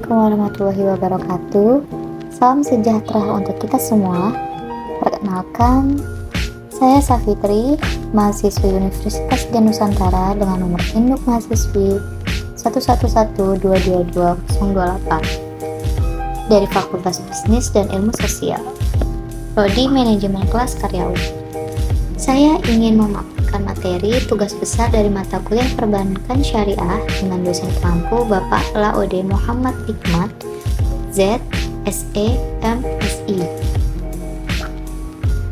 Assalamualaikum warahmatullahi wabarakatuh. Salam sejahtera untuk kita semua. Perkenalkan, saya Safitri, mahasiswi Universitas Gadjah Nusantara dengan nomor induk mahasiswi 111222228 dari Fakultas Bisnis dan Ilmu Sosial, Prodi Manajemen Kelas Karyawan. Saya ingin memaparkan materi tugas besar dari mata kuliah Perbankan Syariah dengan dosen pengampu Bapak Laode Muhammad Hikmat, Z, SE, MSI.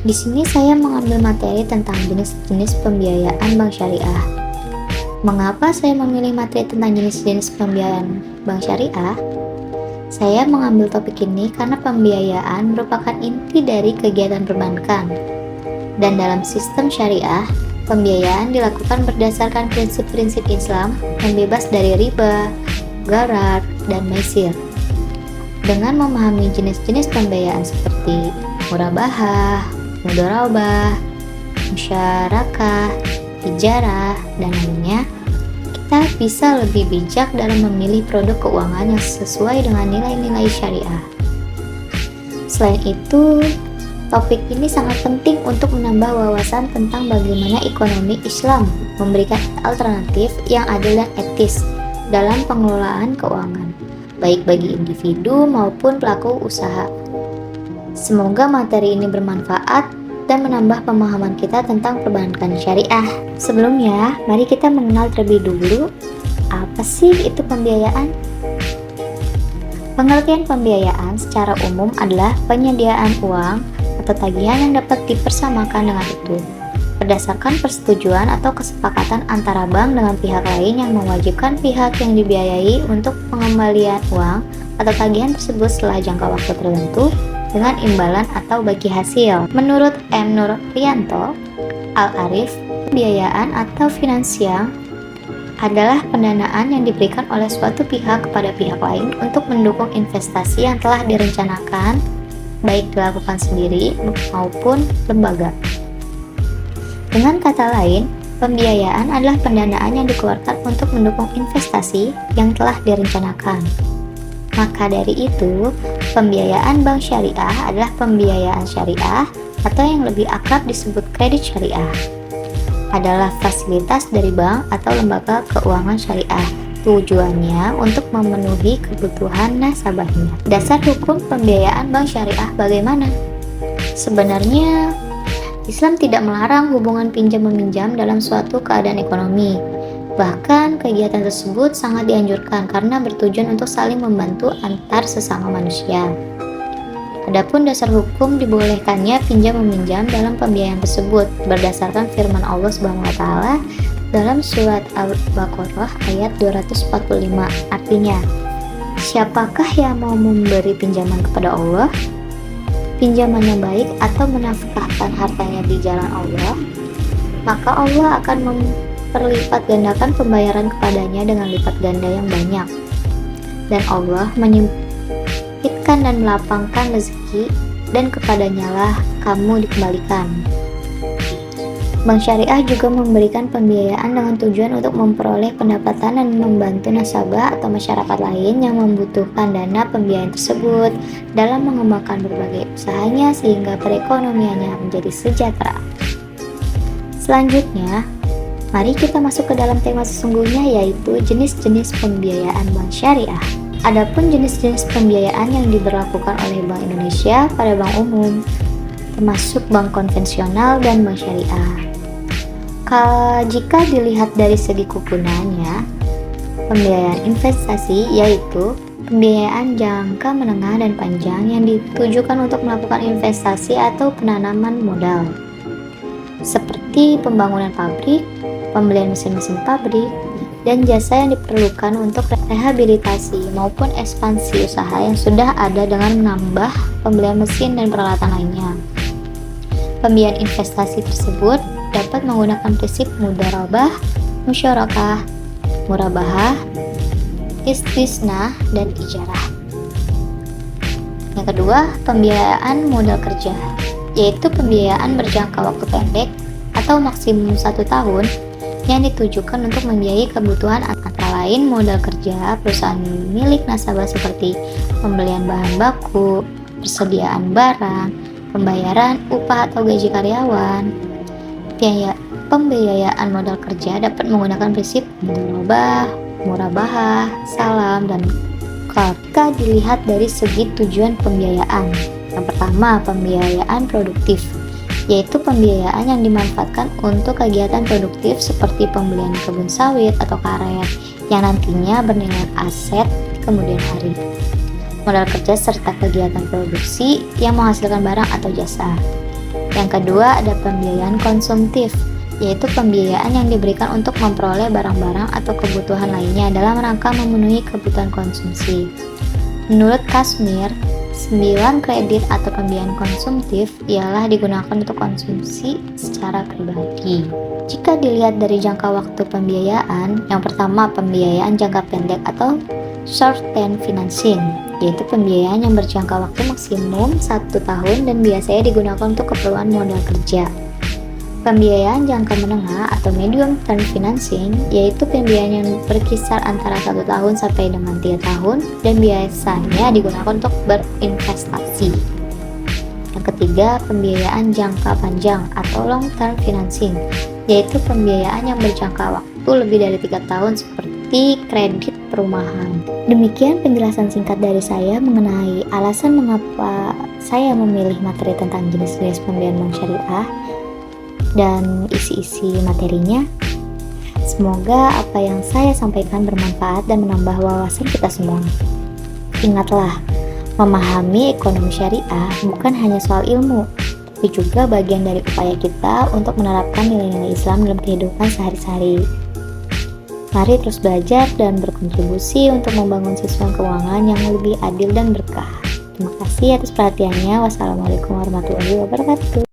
Di sini saya mengambil materi tentang jenis-jenis pembiayaan bank syariah. Mengapa saya memilih materi tentang jenis-jenis pembiayaan bank syariah? Saya mengambil topik ini karena pembiayaan merupakan inti dari kegiatan perbankan. Dan dalam sistem syariah, pembiayaan dilakukan berdasarkan prinsip-prinsip Islam yang bebas dari riba, gharar, dan maisir. Dengan memahami jenis-jenis pembiayaan seperti murabahah, mudharabah, musyarakah, ijarah, dan lainnya, kita bisa lebih bijak dalam memilih produk keuangan yang sesuai dengan nilai-nilai syariah. Selain itu, topik ini sangat penting untuk menambah wawasan tentang bagaimana ekonomi Islam memberikan alternatif yang adil dan etis dalam pengelolaan keuangan, baik bagi individu maupun pelaku usaha. Semoga materi ini bermanfaat dan menambah pemahaman kita tentang perbankan syariah. Sebelumnya, mari kita mengenal terlebih dulu, apa sih itu pembiayaan? Pengertian pembiayaan secara umum adalah penyediaan uang atau tagihan yang dapat dipersamakan dengan itu, berdasarkan persetujuan atau kesepakatan antara bank dengan pihak lain yang mewajibkan pihak yang dibiayai untuk pengembalian uang atau tagihan tersebut setelah jangka waktu tertentu dengan imbalan atau bagi hasil. Menurut M. Nurrianto Al-Arif, pembiayaan atau finansial adalah pendanaan yang diberikan oleh suatu pihak kepada pihak lain untuk mendukung investasi yang telah direncanakan, baik dilakukan sendiri maupun lembaga. Dengan kata lain, pembiayaan adalah pendanaan yang dikeluarkan untuk mendukung investasi yang telah direncanakan. Maka dari itu, pembiayaan bank syariah adalah pembiayaan syariah atau yang lebih akrab disebut kredit syariah. Adalah fasilitas dari bank atau lembaga keuangan syariah. Tujuannya untuk memenuhi kebutuhan nasabahnya. Dasar hukum pembiayaan bank syariah bagaimana? Sebenarnya, Islam tidak melarang hubungan pinjam-meminjam dalam suatu keadaan ekonomi. Bahkan, kegiatan tersebut sangat dianjurkan karena bertujuan untuk saling membantu antar sesama manusia. Adapun dasar hukum dibolehkannya pinjam-meminjam dalam pembiayaan tersebut berdasarkan firman Allah SWT dalam surat Al-Baqarah ayat 245, artinya, siapakah yang mau memberi pinjaman kepada Allah, pinjaman yang baik atau menafkahkan hartanya di jalan Allah, maka Allah akan memperlipat gandakan pembayaran kepadanya dengan lipat ganda yang banyak, dan Allah menyempitkan dan melapangkan rezeki, dan kepadanya lah kamu dikembalikan. Bank Syariah juga memberikan pembiayaan dengan tujuan untuk memperoleh pendapatan dan membantu nasabah atau masyarakat lain yang membutuhkan dana pembiayaan tersebut dalam mengembangkan berbagai usahanya sehingga perekonomiannya menjadi sejahtera. Selanjutnya, mari kita masuk ke dalam tema sesungguhnya, yaitu jenis-jenis pembiayaan bank syariah. Adapun jenis-jenis pembiayaan yang diberlakukan oleh Bank Indonesia pada bank umum, termasuk bank konvensional dan bank syariah. Jika dilihat dari segi kegunaannya, pembiayaan investasi yaitu pembiayaan jangka menengah dan panjang yang ditujukan untuk melakukan investasi atau penanaman modal, seperti pembangunan pabrik, pembelian mesin-mesin pabrik, dan jasa yang diperlukan untuk rehabilitasi maupun ekspansi usaha yang sudah ada dengan menambah pembelian mesin dan peralatan lainnya. Pembiayaan investasi tersebut dapat menggunakan prinsip mudharabah, musyarakah, murabahah, istisna, dan ijarah. Yang kedua, pembiayaan modal kerja, yaitu pembiayaan berjangka waktu pendek atau maksimum 1 tahun yang ditujukan untuk membiayai kebutuhan antara lain modal kerja perusahaan milik nasabah seperti pembelian bahan baku, persediaan barang, pembayaran upah atau gaji karyawan. Pembiayaan modal kerja dapat menggunakan prinsip murabahah, salam, dan jika dilihat dari segi tujuan pembiayaan. Yang pertama, pembiayaan produktif, yaitu pembiayaan yang dimanfaatkan untuk kegiatan produktif seperti pembelian kebun sawit atau karet yang nantinya bernilai aset di kemudian hari. Modal kerja serta kegiatan produksi yang menghasilkan barang atau jasa. Yang kedua, ada pembiayaan konsumtif, yaitu pembiayaan yang diberikan untuk memperoleh barang-barang atau kebutuhan lainnya dalam rangka memenuhi kebutuhan konsumsi. Menurut Kashmir, 9 kredit atau pembiayaan konsumtif ialah digunakan untuk konsumsi secara pribadi. Jika dilihat dari jangka waktu pembiayaan, yang pertama pembiayaan jangka pendek atau short-term financing, yaitu pembiayaan yang berjangka waktu maksimum 1 tahun dan biasanya digunakan untuk keperluan modal kerja. Pembiayaan jangka menengah atau medium term financing, yaitu pembiayaan yang berkisar antara 1 tahun sampai dengan 3 tahun dan biasanya digunakan untuk berinvestasi. Yang ketiga, pembiayaan jangka panjang atau long term financing, yaitu pembiayaan yang berjangka waktu lebih dari 3 tahun seperti kredit perumahan. Demikian penjelasan singkat dari saya mengenai alasan mengapa saya memilih materi tentang jenis-jenis pembiayaan bank syariah dan isi-isi materinya. Semoga apa yang saya sampaikan bermanfaat dan menambah wawasan kita semua. Ingatlah, memahami ekonomi syariah bukan hanya soal ilmu, tapi juga bagian dari upaya kita untuk menerapkan nilai-nilai Islam dalam kehidupan sehari-hari. Mari terus belajar dan berkontribusi untuk membangun sistem keuangan yang lebih adil dan berkah. Terima kasih atas perhatiannya. Wassalamualaikum warahmatullahi wabarakatuh.